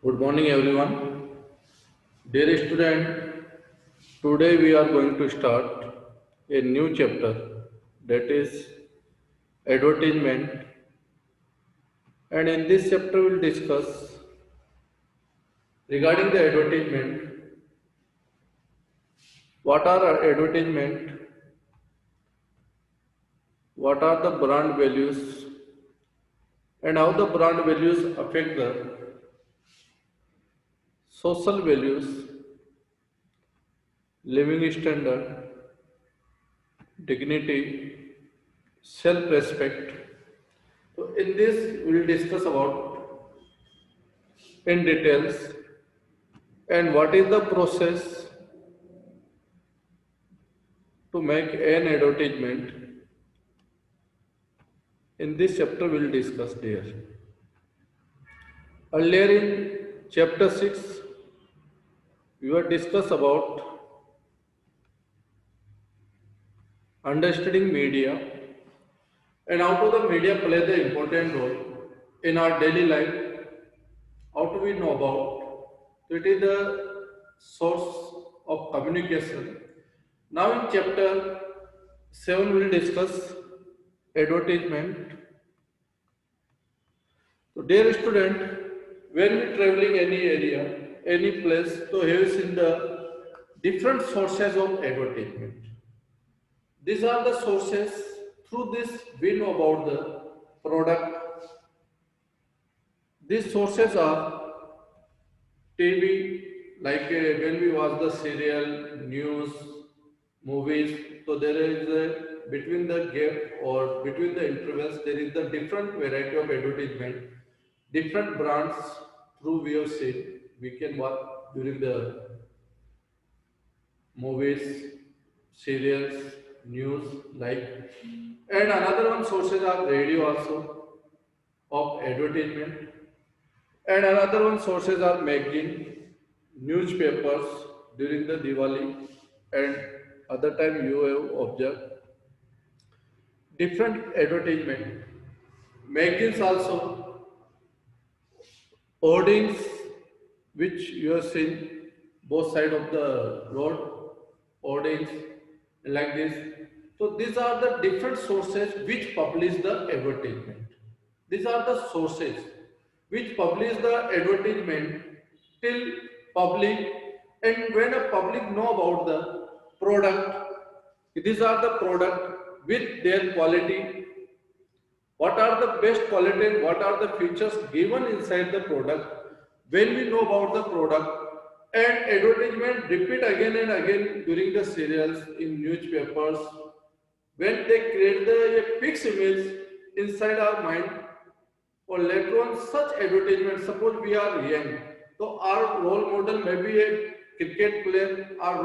Good morning, everyone. Dear student, today we are going to start a new chapter, that is advertisement. And in this chapter, we'll discuss regarding the advertisement, what are advertisement, what are the brand values, and how the brand values affect the social values, living standard, dignity, self-respect. So in this, we'll discuss about in details and what is the process to make an advertisement. In this chapter, we'll discuss there. Earlier in chapter 6, we were discussed about understanding media and how do the media play the important role in our daily life. How do we know about? So it is the source of communication. Now in chapter 7, we'll discuss advertisement. So, dear student, when we traveling any area, any place, so have you seen the different sources of advertisement? These are the sources. Through this, we know about the product. These sources are TV, like when we watch the serial, news, movies. So there is between the gap or between the intervals, there is the different variety of advertisement, different brands through we have seen. We can watch during the movies, serials, news, like. And another one sources are radio also of advertisement. And another one sources are magazine, newspapers during the Diwali, and other time you have observed different advertisement. Magazines also, hoardings which you have seen both side of the road, hoardings like this. So these are the different sources which publish the advertisement. These are the sources which publish the advertisement till public, and when a public know about the product, these are the product with their quality, what are the best quality and what are the features given inside the product. When we know about the product, and advertisement repeat again and again during the serials, in newspapers, when they create the a fixed image inside our mind, or later on such advertisement, suppose we are young, so our role model may be a cricket player, our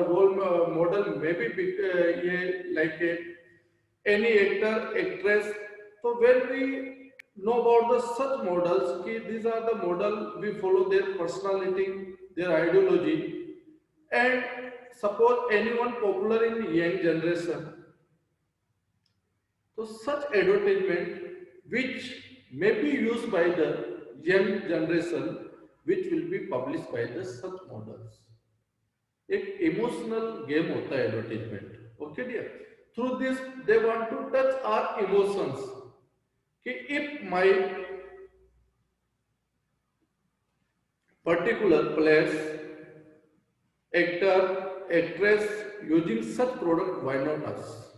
role model may be like a any actor, actress. So when we know about the such models, these are the model, we follow their personality, their ideology, and suppose anyone popular in young generation, so such advertisement which may be used by the young generation, which will be published by the such models. एक emotional game होता है advertisement, okay dear. Through this they want to touch our emotions, कि if my particular players, actor, actress using such product, why not us?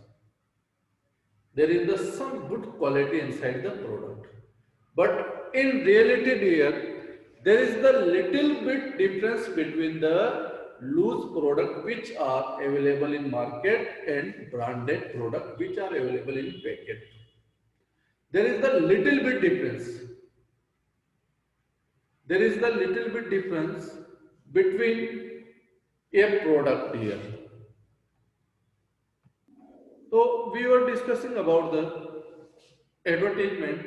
There is the some good quality inside the product, but in reality dear, there is the little bit difference between the loose product which are available in market and branded product which are available in packet. There is the little bit difference. There is the little bit difference between a product here. So we were discussing about the advertisement,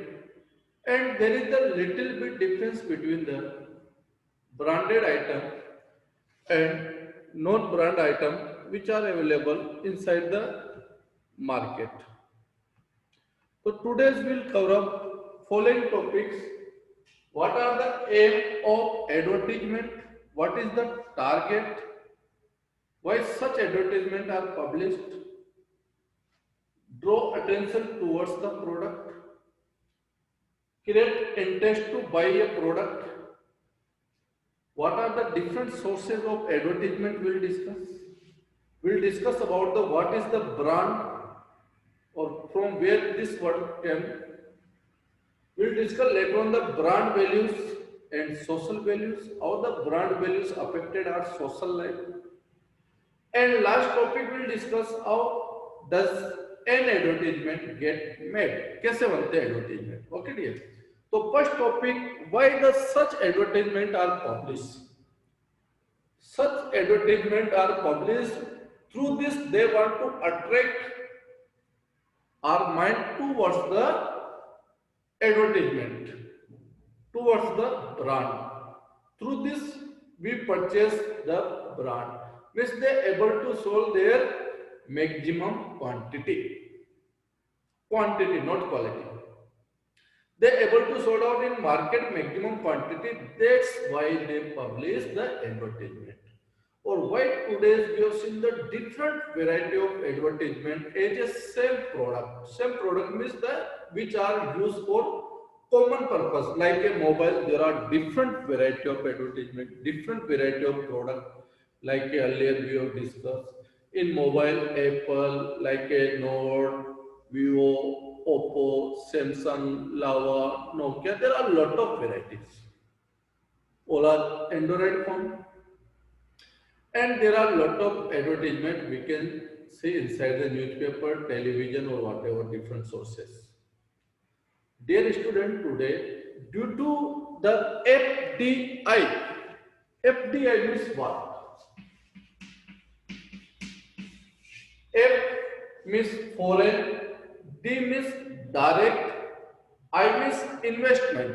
and there is the little bit difference between the branded item and non-brand item which are available inside the market. So today's we'll cover up following topics. What are the aim of advertisement? What is the target? Why such advertisement are published? Draw attention towards the product. Create interest to buy a product. What are the different sources of advertisement we'll discuss? We'll discuss about the what is the brand or from where this word came. We'll discuss later on the brand values and social values, how the brand values affected our social life. And last topic we'll discuss how does an advertisement get made? कैसे बनते हैं advertisement? Okay dear. So first topic, why does such advertisement are published? Such advertisement are published. Through this, they want to attract our mind towards the advertisement, towards the brand. Through this, we purchase the brand, which they able to solve their maximum quantity, not quality. They able to sold out in market maximum quantity. That's why they publish the advertisement. Or why today's we have seen the different variety of advertisement as a same product. Same product means that which are used for common purpose. Like a mobile, there are different variety of advertisement, different variety of product. Like earlier we have discussed. In mobile, Apple, like a Note, Vivo, Oppo, Samsung, Lava, Nokia, there are a lot of varieties. All are Android phone. And there are a lot of advertisement we can see inside the newspaper, television, or whatever different sources. Dear student, today, due to the FDI means what? F means foreign, D means direct, I means investment.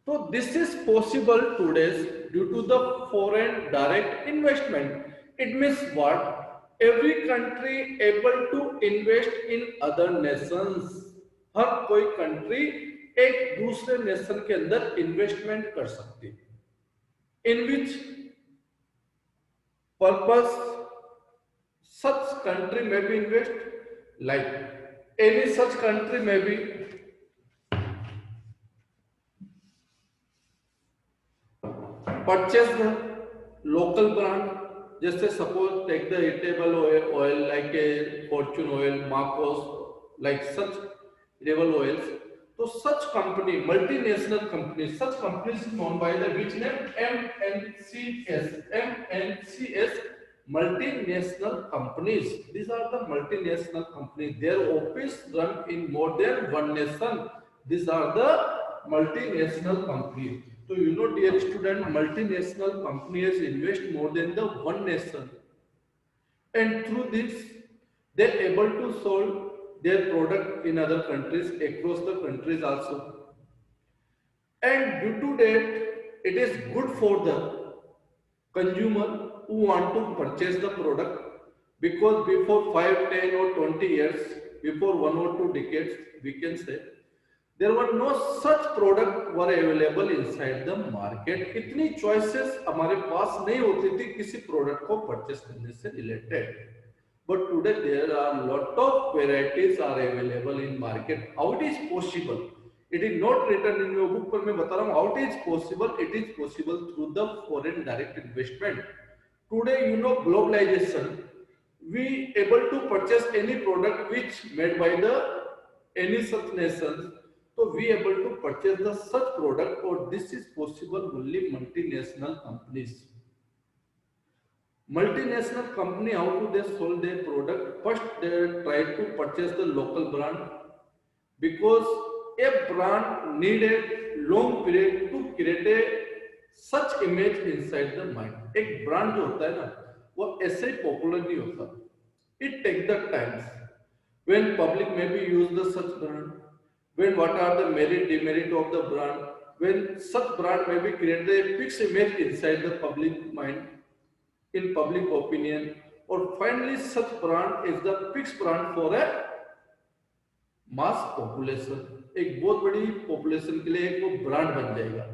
So this is possible today due to the foreign direct investment. It means what? Every country able to invest in other nations. हर कोई country एक दूसरे nation के अंदर investment कर सकती है. In which purpose such country may be invest, like any such country may be purchase the local brand. जैसे suppose take the edible oil like a Fortune oil, Marcos, like such edible oils. So such company, multinational companies, such companies is known by the which name? MNCs. MNCs, multinational companies. These are the multinational companies. Their office run in more than one nation. These are the multinational companies. So you know, dear student, multinational companies invest more than the one nation, and through this they're able to sell their product in other countries, across the countries also. And due to that, it is good for the consumer who want to purchase the product, because before 5, 10, or 20 years, before 1 or 2 decades, we can say there were no such product were available inside the market. इतनी choices हमारे पास नहीं होती थी किसी product को purchase करने से related. But today there are lot of varieties are available in market. How it is possible? It is not written in your book, पर मैं बता रहा हूँ how it is possible. It is possible through the foreign direct investment. Today, you know, globalization, we able to purchase any product which made by the any such nations. So we able to purchase the such product, or this is possible only multinational companies. Multinational company, how do they sell their product? First, they try to purchase the local brand, because a brand needed long period to create a such image inside the mind. एक brand जो होता है ना, वो ऐसे ही popular नहीं होता. It takes the times when public maybe use the such brand. When what are the merit demerit of the brand, when such brand may be created a fixed image inside the public mind, in public opinion, or finally such brand is the fixed brand for a mass population. एक बहुत बड़ी population के लिए एक वो brand बन जाएगा।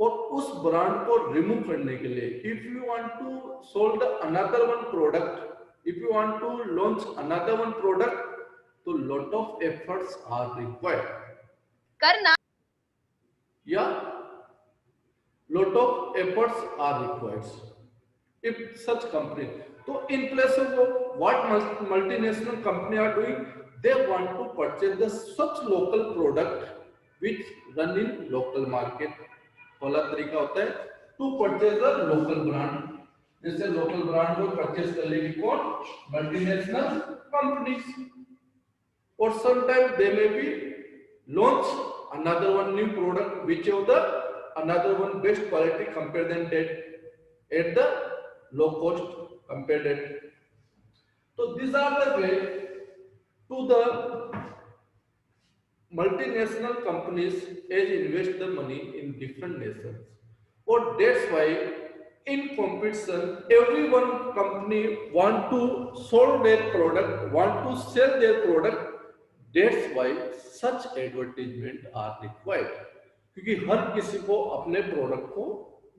और उस ब्रांड को रिमूव करने के लिए if you want to sold another one product, if you want to launch another one product, तो lot of efforts are required करना या lot of efforts are required if such company. So in place of what multinational company are doing, they want to purchase the such local product which run in local market. पहला तरीका होता है to purchase the local brand. जैसे local brand को purchase कर लेगी कौन? Multinational companies. or sometimes they may be launch another one new product which of the another one best quality compared than that at the low cost compared that. So these are the way to the multinational companies as invest the money in different nations. Or that's why in competition every one company want to sold their product, want to sell their product. That's why such advertisement are required. क्योंकि हर किसी को अपने product को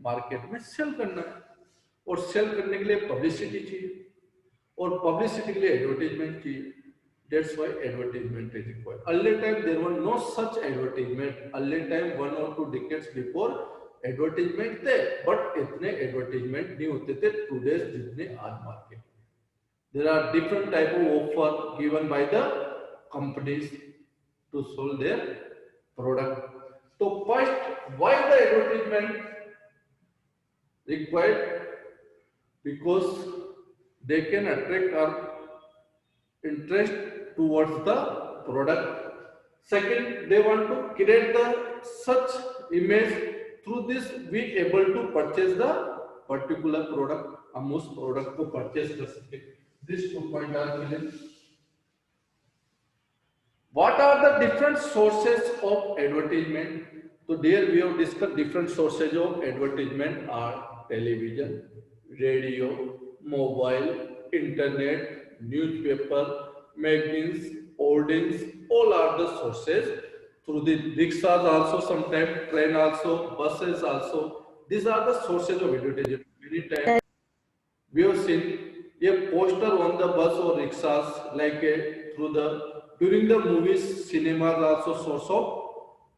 market में cell करना है और cell करने के लिए पब्लिसिटी चाहिए और पब्लिसिटी के लिए एडवर्टाइजमेंट चाहिए। That's why advertisement is required. Earlier time there were no such advertisement. Earlier time 1 or 2 decades before advertisement थे, but इतने advertisement नहीं होते थे today's जितने आज market. There are different type of offer given by the companies to sell their product. So first, why the advertisement required? Because they can attract our interest towards the product. Second, they want to create the such image, through this we able to purchase the particular product, हम उस product को purchase कर सके। This 2 point are given. What are the different sources of advertisement? So there we have discussed different sources of advertisement are television, radio, mobile, internet, newspaper, magazines, hoardings, all are the sources. Through the rickshaws also, sometimes train also, buses also. These are the sources of advertisement. Many times we have seen a poster on the bus or rickshaws like through the during the movies cinemas also source of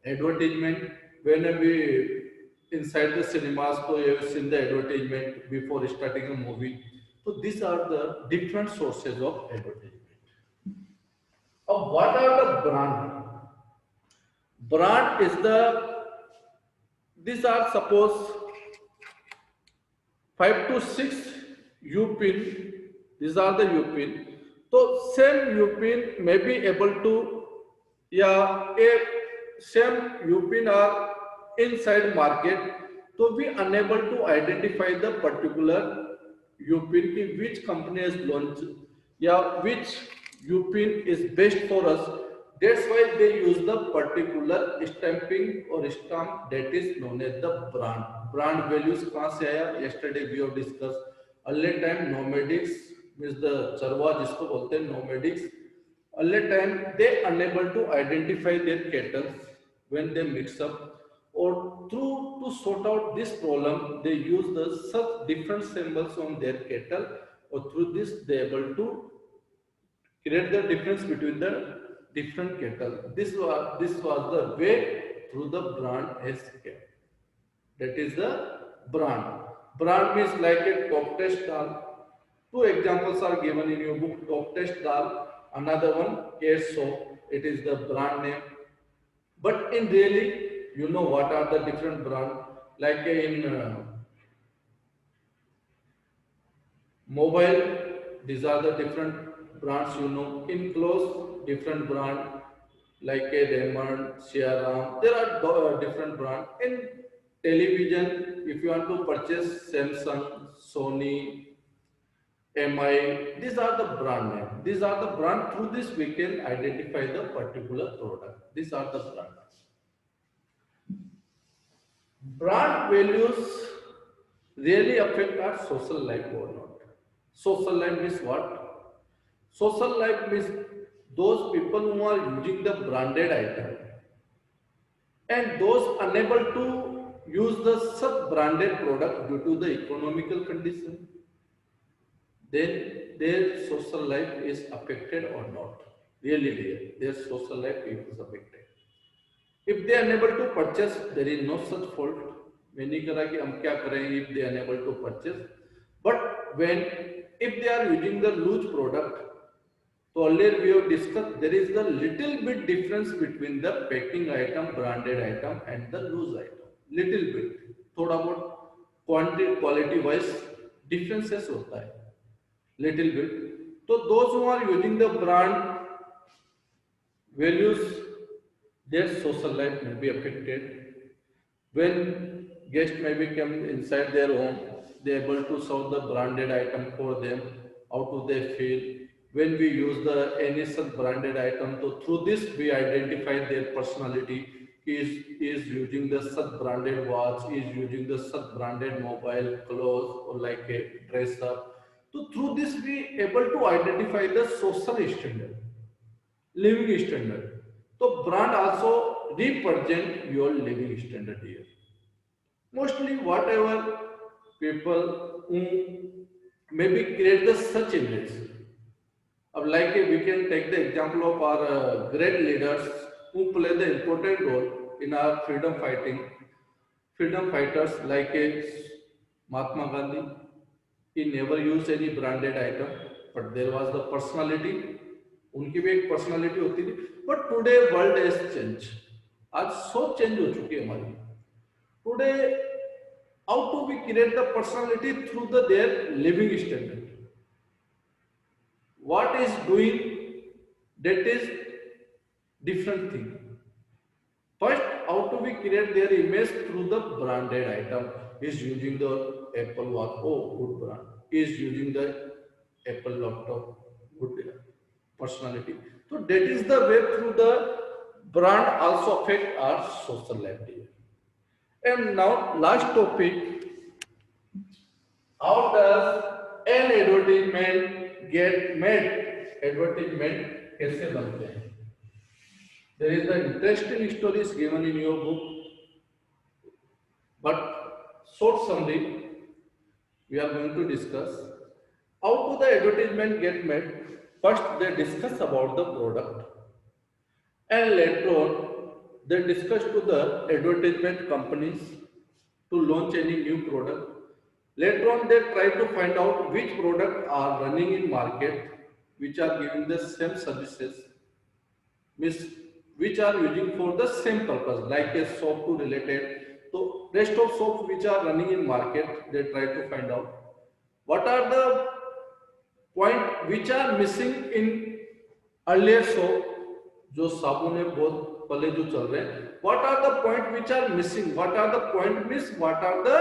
advertisement. When we inside the cinemas, so you have seen the advertisement before starting a movie. So these are the different sources of advertisement. What are the brand? Brand is the, these are suppose 5 to 6 U-pin, these are the U-pin. So same U-pin may be able to, yeah, a same U-pin are inside market, so we unable to identify the particular U-pin ki which company has launched, yeah, which U-pin is best for us. That's why they use the particular stamping or stamp that is known as the brand. Brand values कहाँ से आया? Yesterday we have discussed. Earlier time nomadics means the चरवा जिसको बोलते हैं nomadics. Earlier time they unable to identify their cattle when they mix up, or through to sort out this problem they use the such different symbols on their cattle, or through this they able to create the difference between the different cattle. This was the way through the brand has kept. That is the brand. Brand means like a top test dal. Two examples are given in your book. Top test dal. Another one KSO. It is the brand name. But in really, you know what are the different brand? Like in mobile, these are the different brands, you know. In clothes, different brand like a Raymond, Xiaomi. There are different brand. In television, if you want to purchase Samsung, Sony, MI, these are the brand name. These are the brand. Through this, we can identify the particular product. These are the brand. Brand values really affect our social life or not. Social life means what? Social life means those people who are using the branded item. and those unable to use the sub-branded product due to the economical condition, then their social life is affected or not. Really, their social life is affected. If they are unable to purchase, there is no such fault. मैं नहीं करा कि हम क्या करें if they are unable to purchase. But when if they are using the loose product, so earlier we have discussed there is a little bit difference between the packing item, branded item and the loose item. Little bit. थोड़ा बहुत quality wise differences होता है. Little bit. So those who are using the brand values, their social life may be affected. When guests may be come inside their home, they are able to serve the branded item for them. How do they feel? When we use the any such branded item, so through this we identify their personality. Is using the such branded watch, is using the such branded mobile, clothes, or like a dress up. So through this we able to identify the social standard, living standard. So brand also represent your living standard here. Mostly whatever people who maybe create the such image. Like we can take the example of our great leaders who play the important role in our freedom fighters like Mahatma Gandhi. He never used any branded item, but there was the personality. उनकी भी एक personality होती थी. But today world is change. आज सोच change हो चुकी है हमारी. Today how to we create the personality through their living standard. What is doing, that is different thing. First, how to we create their image through the branded item. Is using the Apple Watch, oh good brand. Is using the Apple laptop, good personality. So that is the way through the brand also affect our social life. And now last topic, how does an advertisement get made? Advertisement कैसे बनते हैं? There is the interesting stories given in your book, but short summary we are going to discuss. How do the advertisement get made? First, they discuss about the product, and later on, they discuss to the advertisement companies to launch any new product. Later on, they try to find out which product are running in market, which are giving the same services, means which are using for the same purpose, like a soap to related. So rest of soaps which are running in market, they try to find out what are the point which are missing in earlier soap. जो साबुन है बहुत पहले जो चल रहे हैं, what are the point which are missing, what are the point miss, what are the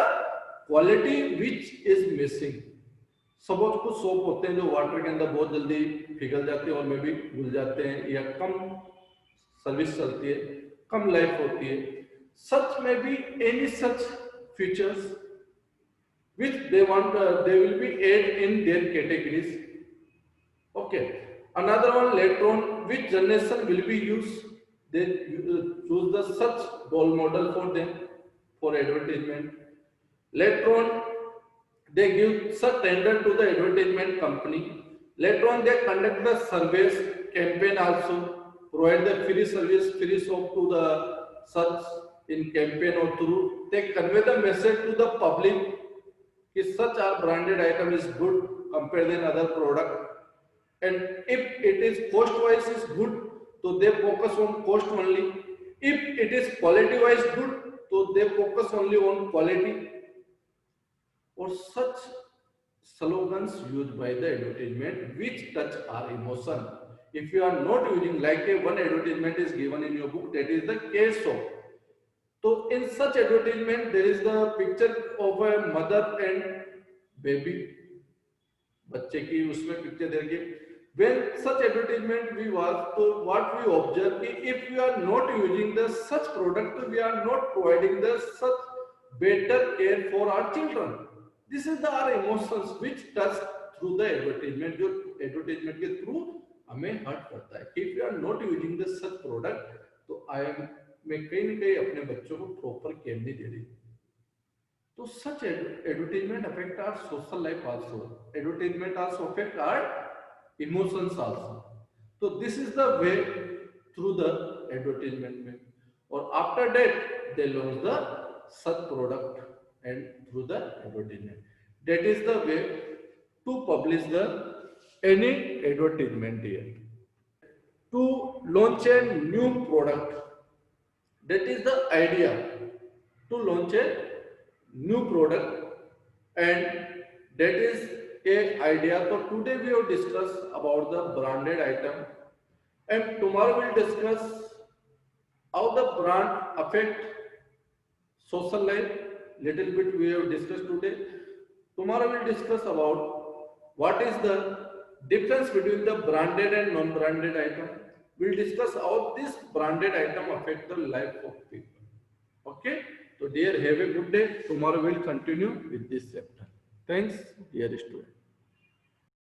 quality which is missing. Suppose कुछ सोप होते हैं जो वाटर के अंदर बहुत जल्दी पिघल जाते हैं और में भी घुल जाते हैं या कम सर्विस चलती है, कम लाइफ होती है. सच में भी any such features which they want, they will be add in their categories. Okay. Another one, later on, which generation will be used? They choose the such role model for them for advertisement. Later on, they give such tender to the advertisement company. Later on, they conduct the surveys campaign also, provide the free service, free soap to the such in campaign or through. They convey the message to the public that such a branded item is good compared than other product. And if it is cost wise is good, so they focus on cost only. If it is quality wise good, so they focus only on quality. Or such slogans used by the advertisement which touch our emotion. If you are not using, like a one advertisement is given in your book, that is the case soap. So in such advertisement there is the picture of a mother and baby. बच्चे की उसमें picture देंगे. When such advertisement we watch, so what we observe कि if we are not using the such product, we are not providing the such better care for our children. This is the our emotions which touch through the advertisement. जो advertisement के through हमें hurt करता है. If we are not using the such product, तो I am में कहीं न कहीं अपने बच्चों को प्रॉपर केयर नहीं दे रही। तो such advertisement affect our social life also. Advertisement also affect our emotions also. So this is the way through the advertisement में. और after that they launch the such product and through the advertisement. That is the way to publish the any advertisement here. To launch a new product, that is the idea to launch a new product, and that is a idea. So today we will discuss about the branded item, and tomorrow we'll discuss how the brand affect social life. Little bit we have discussed today. Tomorrow we'll discuss about what is the difference between the branded and non-branded item. We'll discuss how this branded item affect the life of people. Okay? So dear, have a good day. Tomorrow we'll continue with this chapter. Thanks, dear students.